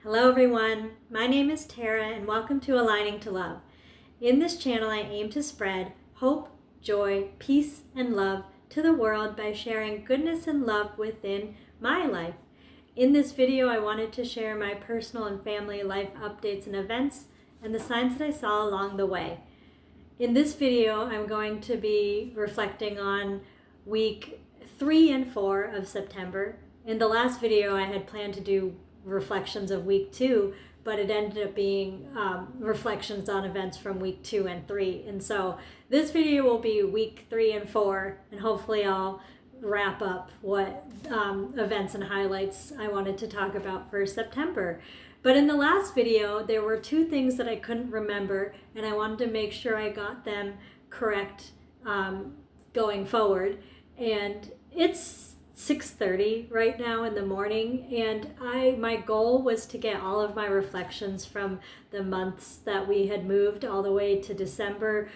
Hello everyone, my name is Tara and welcome to Aligning to Love. In this channel I aim to spread hope, joy, peace, and love to the world by sharing goodness and love within my life. In this video I wanted to share my personal and family life updates and events and the signs that I saw along the way. In this video I'm going to be reflecting on week 3 and 4 of September. In the last video I had planned to do reflections of week 2, but it ended up being reflections on events from week 2 and 3. And so this video will be week 3 and 4, and hopefully I'll wrap up what events and highlights I wanted to talk about for September. But in the last video, there were 2 things that I couldn't remember, and I wanted to make sure I got them correct going forward. And it's 6:30 right now in the morning, and my goal was to get all of my reflections from the months that we had moved all the way to December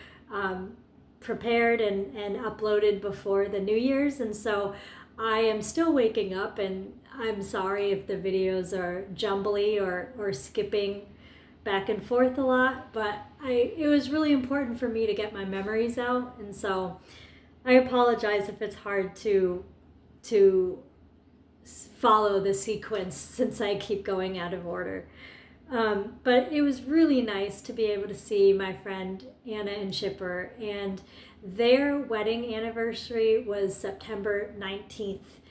prepared and uploaded before the New Year's. And so I am still waking up, and I'm sorry if the videos are jumbly or skipping back and forth a lot, but it was really important for me to get my memories out, and so I apologize if it's hard to follow the sequence since I keep going out of order. But it was really nice to be able to see my friend Anna and Chipper, and their wedding anniversary was September 19th.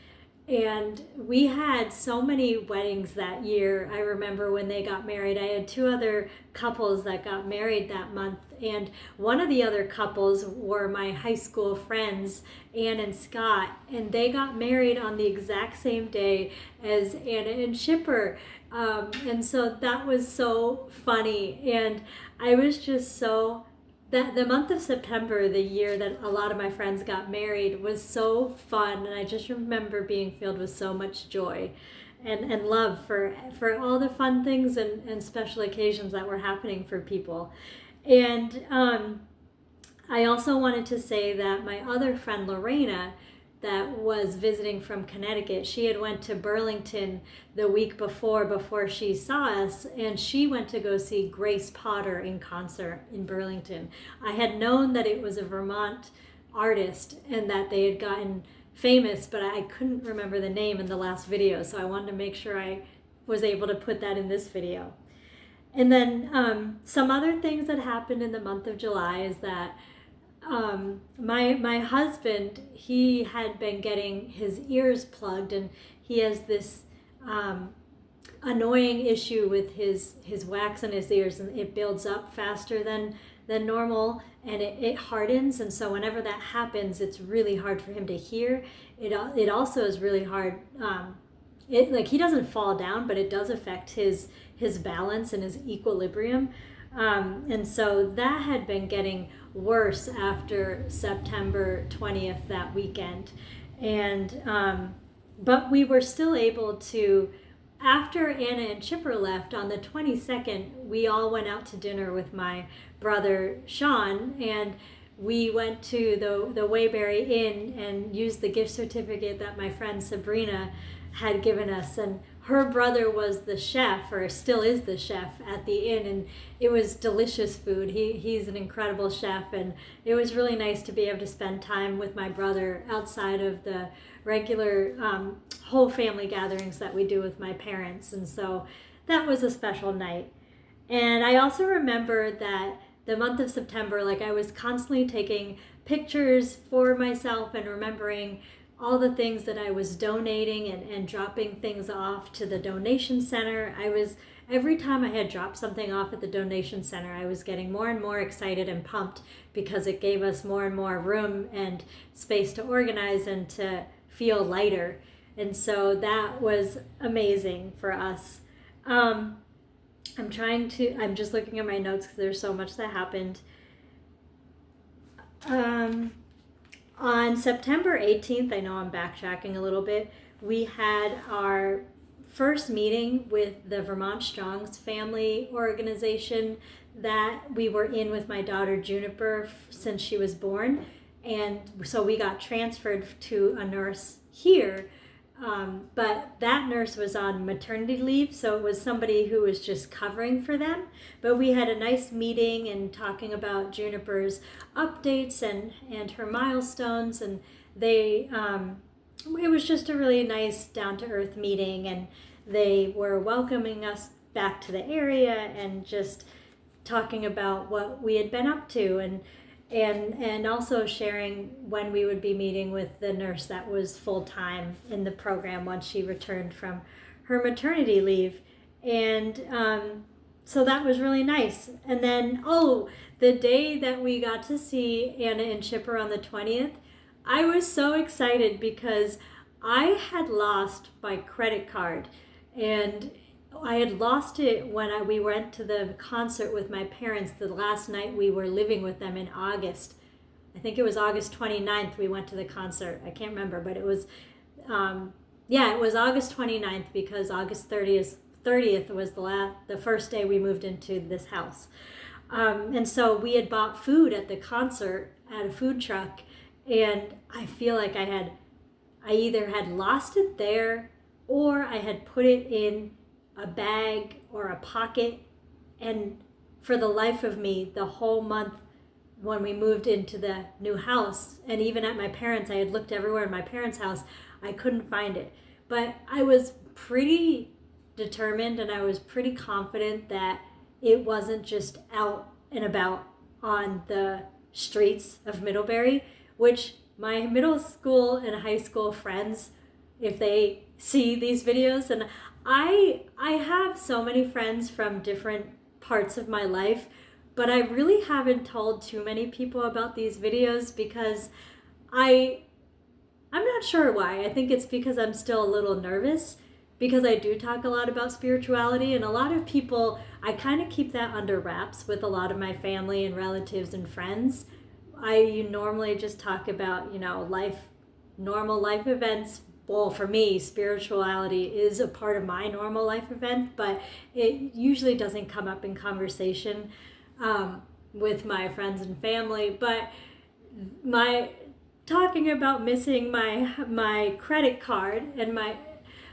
And we had so many weddings that year. I remember when they got married, I had 2 other couples that got married that month. And one of the other couples were my high school friends, Ann and Scott. And they got married on the exact same day as Anna and Chipper. And so that was so funny. And I was just so... The month of September, the year that a lot of my friends got married, was so fun, and I just remember being filled with so much joy and love for all the fun things and special occasions that were happening for people. And I also wanted to say that my other friend Lorena, that was visiting from Connecticut, she had went to Burlington the week before she saw us, and she went to go see Grace Potter in concert in Burlington. I had known that it was a Vermont artist and that they had gotten famous, but I couldn't remember the name in the last video, so I wanted to make sure I was able to put that in this video. And then some other things that happened in the month of July is that my husband, he had been getting his ears plugged, and he has this annoying issue with his wax in his ears, and it builds up faster than normal, and it hardens, and so whenever that happens, it's really hard for him to hear. It also is really hard. He doesn't fall down, but it does affect his balance and his equilibrium. And so that had been getting worse after September 20th, that weekend. And but we were still able to, after Anna and Chipper left on the 22nd, we all went out to dinner with my brother Sean, and we went to the Waybury Inn and used the gift certificate that my friend Sabrina had given us, and her brother was the chef, or still is the chef at the inn, and it was delicious food. He's an incredible chef, and it was really nice to be able to spend time with my brother outside of the regular whole family gatherings that we do with my parents, and so that was a special night. And I also remember that the month of September, I was constantly taking pictures for myself and remembering all the things that I was donating and dropping things off to the donation center. Every time I had dropped something off at the donation center, I was getting more and more excited and pumped because it gave us more and more room and space to organize and to feel lighter. And so that was amazing for us. I'm just looking at my notes because there's so much that happened. On September 18th, I know I'm backtracking a little bit, we had our first meeting with the Vermont Strong's family organization that we were in with my daughter Juniper since she was born. And so we got transferred to a nurse here but that nurse was on maternity leave, so it was somebody who was just covering for them. But we had a nice meeting and talking about Juniper's updates and her milestones, and they it was just a really nice down-to-earth meeting, and they were welcoming us back to the area and just talking about what we had been up to, and also sharing when we would be meeting with the nurse that was full-time in the program once she returned from her maternity leave. And so that was really nice. And then, the day that we got to see Anna and Chipper on the 20th, I was so excited because I had lost my credit card, and I had lost it when we went to the concert with my parents the last night we were living with them in August. I think it was August 29th we went to the concert. I can't remember, but it was, it was August 29th because August 30th was the first day we moved into this house. And so we had bought food at the concert at a food truck, and I feel like I either had lost it there or I had put it in a bag or a pocket. And for the life of me, the whole month when we moved into the new house, and even at my parents', I had looked everywhere in my parents' house, I couldn't find it. But I was pretty determined and I was pretty confident that it wasn't just out and about on the streets of Middlebury, which my middle school and high school friends, if they see these videos, and I have so many friends from different parts of my life, but I really haven't told too many people about these videos because I'm not sure why. I think it's because I'm still a little nervous, because I do talk a lot about spirituality, and a lot of people, I kind of keep that under wraps with a lot of my family and relatives and friends. I normally just talk about, normal life events. Well, for me, spirituality is a part of my normal life event, but it usually doesn't come up in conversation with my friends and family. But my talking about missing my credit card, and my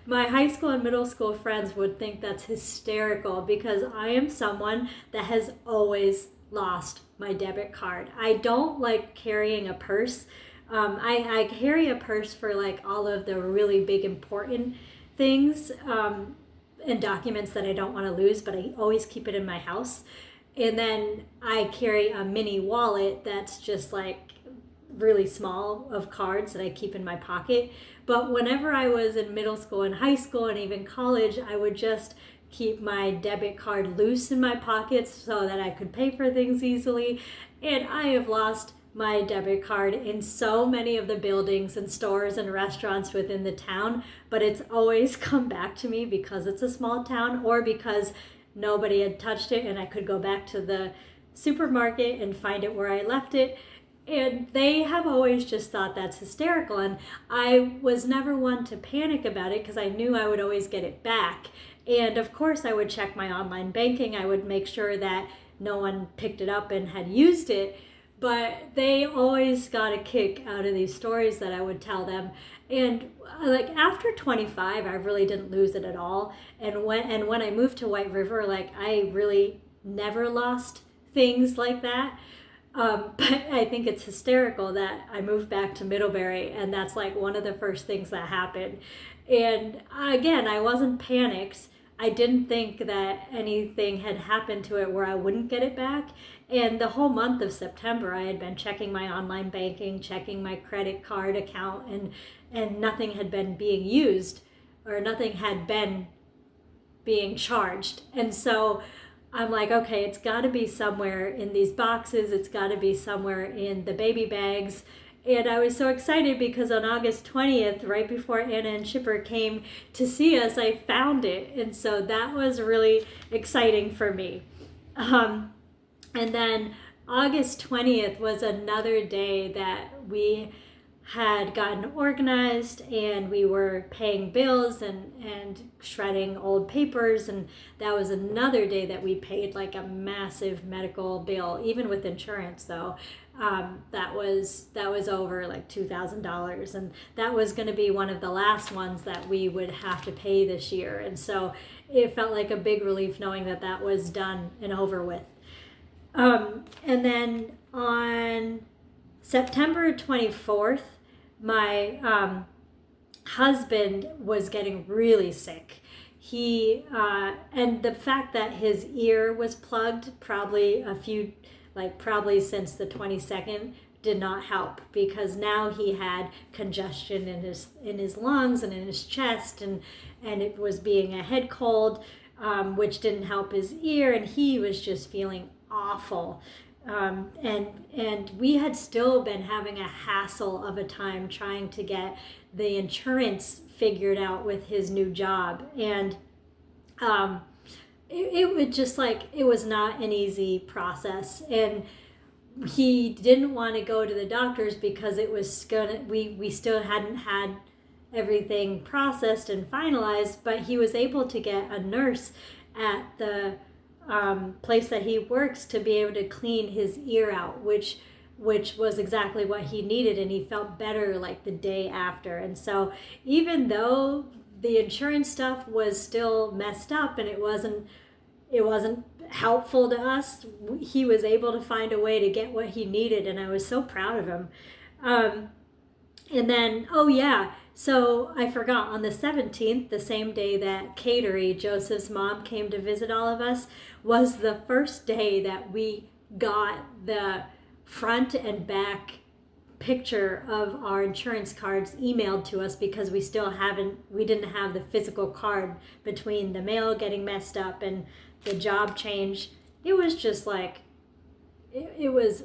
high school and middle school friends would think that's hysterical because I am someone that has always lost my debit card. I don't like carrying a purse. I carry a purse for like all of the really big important things and documents that I don't want to lose, but I always keep it in my house. And then I carry a mini wallet that's just like really small of cards that I keep in my pocket. But whenever I was in middle school and high school and even college, I would just keep my debit card loose in my pockets so that I could pay for things easily. And I have lost my debit card in so many of the buildings and stores and restaurants within the town, but it's always come back to me because it's a small town or because nobody had touched it and I could go back to the supermarket and find it where I left it. And they have always just thought that's hysterical. And I was never one to panic about it because I knew I would always get it back. And of course, I would check my online banking. I would make sure that no one picked it up and had used it. But they always got a kick out of these stories that I would tell them. And like after 25, I really didn't lose it at all. And when I moved to White River, like I really never lost things like that. But I think it's hysterical that I moved back to Middlebury and that's like one of the first things that happened. And again, I wasn't panicked. I didn't think that anything had happened to it where I wouldn't get it back. And the whole month of September, I had been checking my online banking, checking my credit card account, and nothing had been being used or nothing had been being charged. And so I'm like, okay, it's got to be somewhere in these boxes. It's got to be somewhere in the baby bags. And I was so excited because on August 20th, right before Anna and Chipper came to see us, I found it. And so that was really exciting for me. And then August 20th was another day that we had gotten organized, and we were paying bills and shredding old papers. And that was another day that we paid like a massive medical bill, even with insurance though. That was over like $2,000, and that was going to be one of the last ones that we would have to pay this year. And so it felt like a big relief knowing that that was done and over with. And then on September 24th, my husband was getting really sick. He and the fact that his ear was plugged probably since the 22nd did not help, because now he had congestion in his lungs and in his chest, and it was being a head cold, which didn't help his ear, and he was just feeling awful. And we had still been having a hassle of a time trying to get the insurance figured out with his new job. And it was just like, it was not an easy process. And he didn't want to go to the doctors because it was we still hadn't had everything processed and finalized, but he was able to get a nurse at the place that he works to be able to clean his ear out, which was exactly what he needed, and he felt better like the day after. And so even though the insurance stuff was still messed up and it wasn't helpful to us, he was able to find a way to get what he needed, and I was so proud of him. And then, so I forgot, on the 17th, the same day that Cateri, Joseph's mom, came to visit all of us, was the first day that we got the front and back picture of our insurance cards emailed to us, because we didn't have the physical card between the mail getting messed up and the job change. It was just like, it was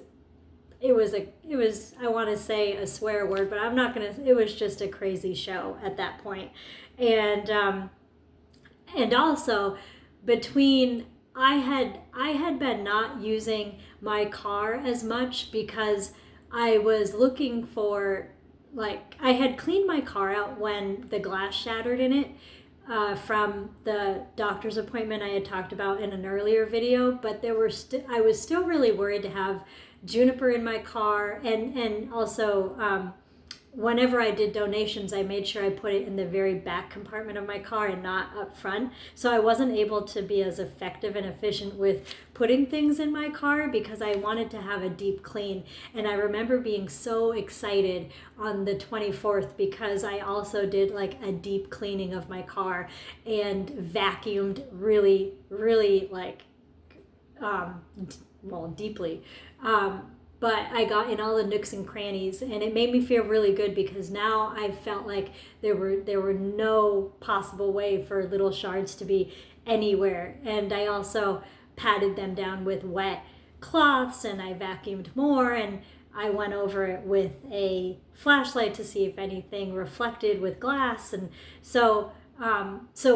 I want to say a swear word, but I'm not gonna. It was just a crazy show at that point. And also between, I had been not using my car as much because I was looking for, like, I had cleaned my car out when the glass shattered in it, from the doctor's appointment I had talked about in an earlier video, but I was still really worried to have Juniper in my car, and also whenever I did donations, I made sure I put it in the very back compartment of my car and not up front. So I wasn't able to be as effective and efficient with putting things in my car because I wanted to have a deep clean. And I remember being so excited on the 24th because I also did like a deep cleaning of my car and vacuumed really, really deeply. But I got in all the nooks and crannies, and it made me feel really good because now I felt like there were no possible way for little shards to be anywhere. And I also patted them down with wet cloths, and I vacuumed more, and I went over it with a flashlight to see if anything reflected with glass. And so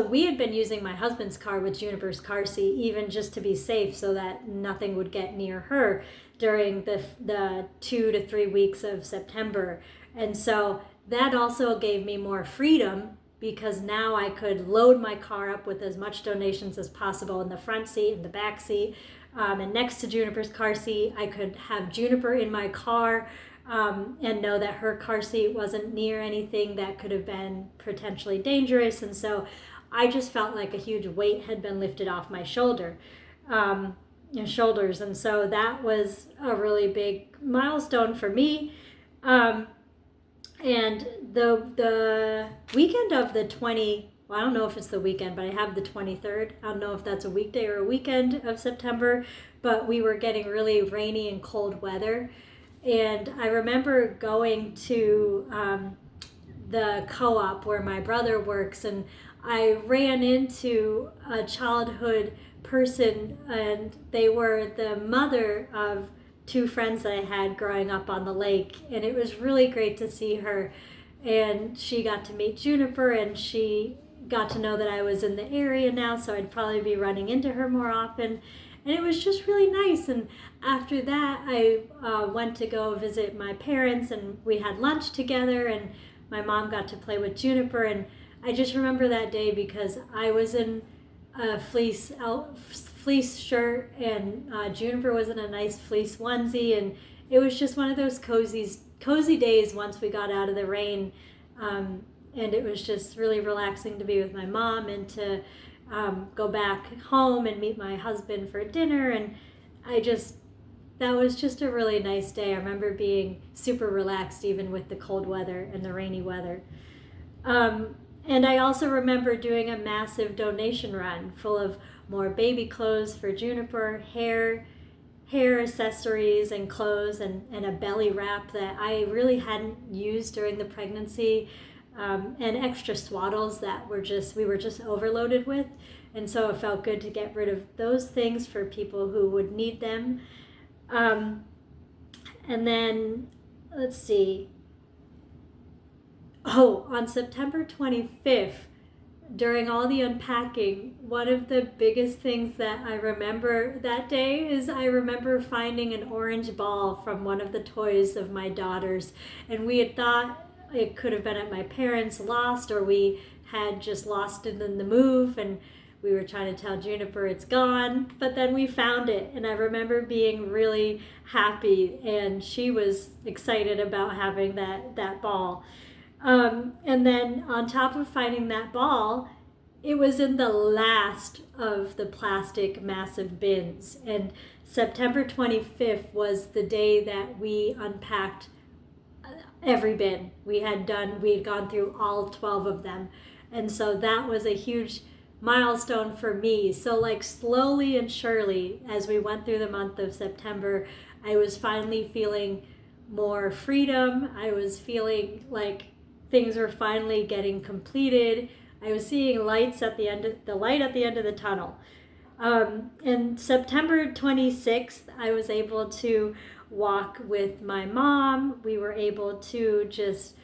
we had been using my husband's car with Juniper's car seat, even just to be safe so that nothing would get near her during the 2 to 3 weeks of September. And so that also gave me more freedom because now I could load my car up with as much donations as possible in the front seat and the back seat. And next to Juniper's car seat, I could have Juniper in my car, and know that her car seat wasn't near anything that could have been potentially dangerous. And so I just felt like a huge weight had been lifted off my shoulders. And so that was a really big milestone for me. And the weekend of the I don't know if it's the weekend, but I have the 23rd. I don't know if that's a weekday or a weekend of September, but we were getting really rainy and cold weather. And I remember going to the co-op where my brother works, and I ran into a childhood person, and they were the mother of 2 friends that I had growing up on the lake. And it was really great to see her. And she got to meet Juniper, and she got to know that I was in the area now, so I'd probably be running into her more often. and it was just really nice. And after that, I went to go visit my parents, and we had lunch together, and my mom got to play with Juniper. And I just remember that day because I was in a fleece shirt, and Juniper was in a nice fleece onesie, and it was just one of those cozy days once we got out of the rain. And it was just really relaxing to be with my mom and to go back home and meet my husband for dinner. And that was just a really nice day. I remember being super relaxed even with the cold weather and the rainy weather. And I also remember doing a massive donation run full of more baby clothes for Juniper, hair accessories and clothes, and a belly wrap that I really hadn't used during the pregnancy, and extra swaddles that we were just overloaded with. And so it felt good to get rid of those things for people who would need them. And then, let's see. Oh, on September 25th, during all the unpacking, one of the biggest things that I remember that day is I remember finding an orange ball from one of the toys of my daughters. And we had thought it could have been at my parents' lost, or we had just lost it in the move, and we were trying to tell Juniper it's gone, but then we found it, and I remember being really happy, and she was excited about having that ball. And then on top of finding that ball, it was in the last of the plastic massive bins, and September 25th was the day that we unpacked every bin. We had gone through all 12 of them, and so that was a huge milestone for me. So like slowly and surely, as we went through the month of September, I was finally feeling more freedom. I was feeling like things were finally getting completed. I was seeing light at the end of the tunnel. And September 26th, I was able to walk with my mom. We were able to just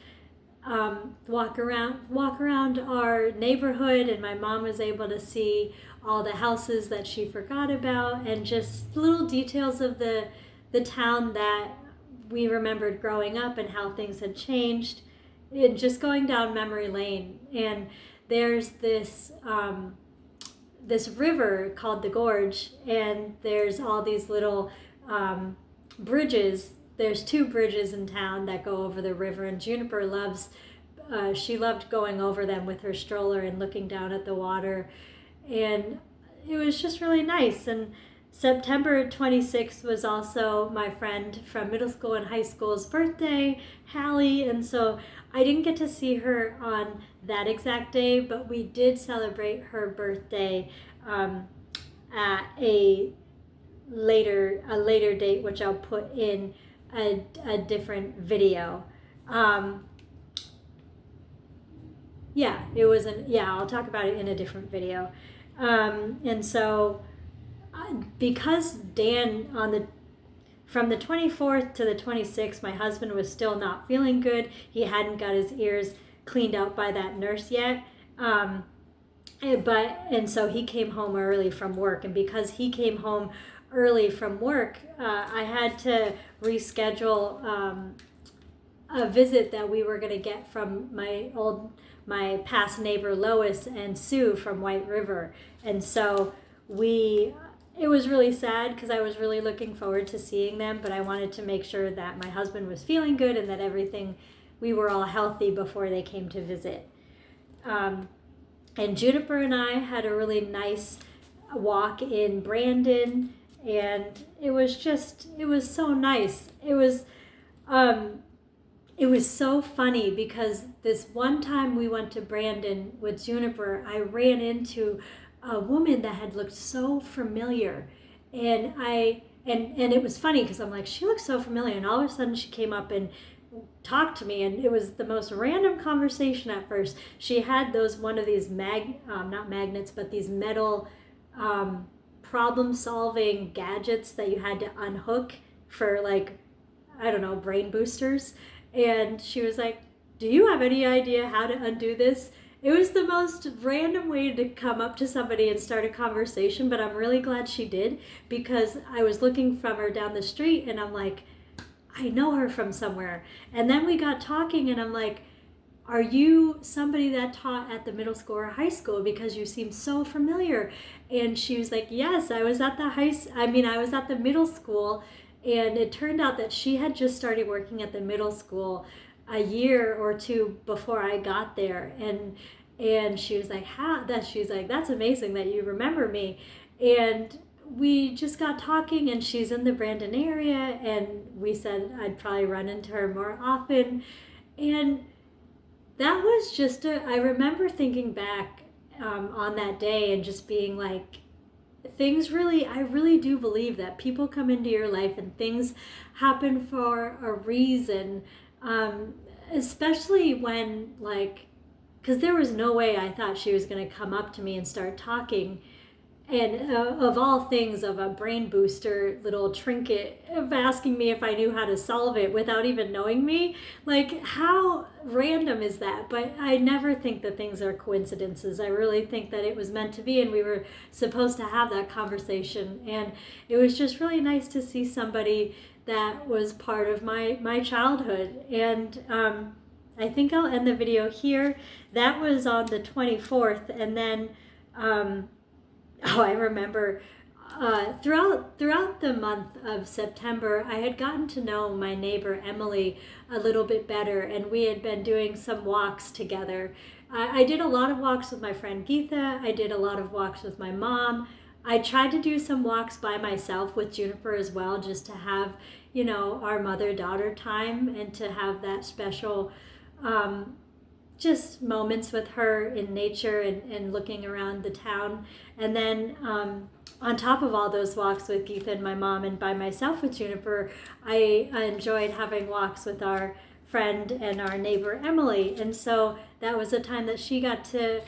walk around our neighborhood, and my mom was able to see all the houses that she forgot about, and just little details of the town that we remembered growing up and how things had changed, and just going down memory lane. And there's this river called the Gorge, and there's all these little bridges. There's 2 bridges in town that go over the river, and Juniper she loved going over them with her stroller and looking down at the water, and it was just really nice. And September 26th was also my friend from middle school and high school's birthday, Hallie, and so I didn't get to see her on that exact day, but we did celebrate her birthday at a later date, which I'll put in a different video. I'll talk about it in a different video. And so because Dan from the 24th to the 26th, my husband was still not feeling good. He hadn't got his ears cleaned out by that nurse yet. And so he came home early from work. And because he came home early from work, I had to reschedule a visit that we were going to get from my past neighbor Lois and Sue from White River. And so it was really sad because I was really looking forward to seeing them, but I wanted to make sure that my husband was feeling good and that we were all healthy before they came to visit. And Juniper and I had a really nice walk in Brandon, and it was so nice. It was so funny because this one time we went to Brandon with Juniper, I ran into a woman that had looked so familiar, and it was funny because I'm like, she looks so familiar, and all of a sudden she came up and talked to me, and it was the most random conversation at first. She had one of these not magnets, but these metal problem-solving gadgets that you had to unhook for, like, I don't know, brain boosters. And she was like, do you have any idea how to undo this? it was the most random way to come up to somebody and start a conversation, but I'm really glad she did, because I was looking from her down the street and I'm like, I know her from somewhere. And then we got talking and I'm like, are you somebody that taught at the middle school or high school, because you seem so familiar? And she was like, yes, I was at the middle school. And it turned out that she had just started working at the middle school a year or two before I got there. And she was like, she's like, that's amazing that you remember me. And we just got talking, and she's in the Brandon area, and we said I'd probably run into her more often. And that was just I remember thinking back on that day and just being like, I really do believe that people come into your life and things happen for a reason, especially when, like, because there was no way I thought she was going to come up to me and start talking. And of all things, of a brain booster little trinket, of asking me if I knew how to solve it without even knowing me. Like, how random is that? But I never think that things are coincidences. I really think that it was meant to be, and we were supposed to have that conversation. And it was just really nice to see somebody that was part of my childhood. And I think I'll end the video here. That was on the 24th. And then I remember throughout the month of September, I had gotten to know my neighbor Emily a little bit better, and we had been doing some walks together. I did a lot of walks with my friend Geetha. I did a lot of walks with my mom. I tried to do some walks by myself with Juniper as well, just to have, our mother-daughter time, and to have that special just moments with her in nature and looking around the town. And then on top of all those walks with Geetha and my mom, and by myself with Juniper, I enjoyed having walks with our friend and our neighbor Emily. And so that was a time that she got to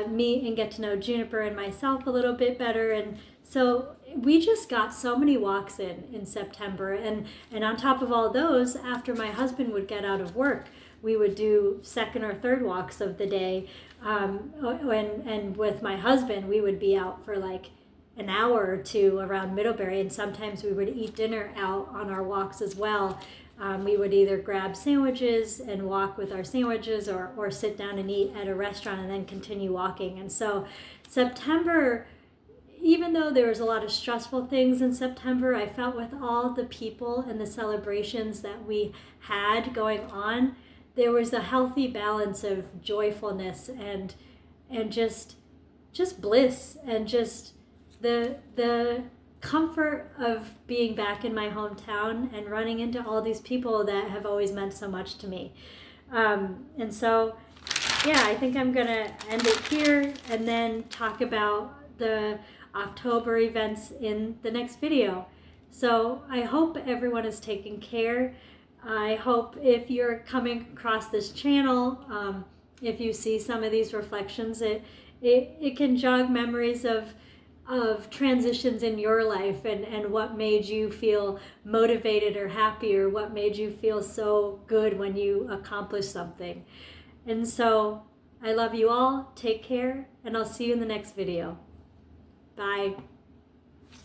meet and get to know Juniper and myself a little bit better. And so we just got so many walks in September. And on top of all those, after my husband would get out of work, we would do second or third walks of the day. And with my husband, we would be out for like an hour or two around Middlebury, and sometimes we would eat dinner out on our walks as well. We would either grab sandwiches and walk with our sandwiches, or sit down and eat at a restaurant and then continue walking. And so September, even though there was a lot of stressful things in September, I felt with all the people and the celebrations that we had going on, there was a healthy balance of joyfulness and just bliss, and just the comfort of being back in my hometown and running into all these people that have always meant so much to me. And so, yeah, I think I'm gonna end it here and then talk about the October events in the next video. So I hope everyone is taking care. I hope if you're coming across this channel, if you see some of these reflections, it can jog memories of transitions in your life, and what made you feel motivated or happy, or what made you feel so good when you accomplished something. And so I love you all. Take care, and I'll see you in the next video. Bye.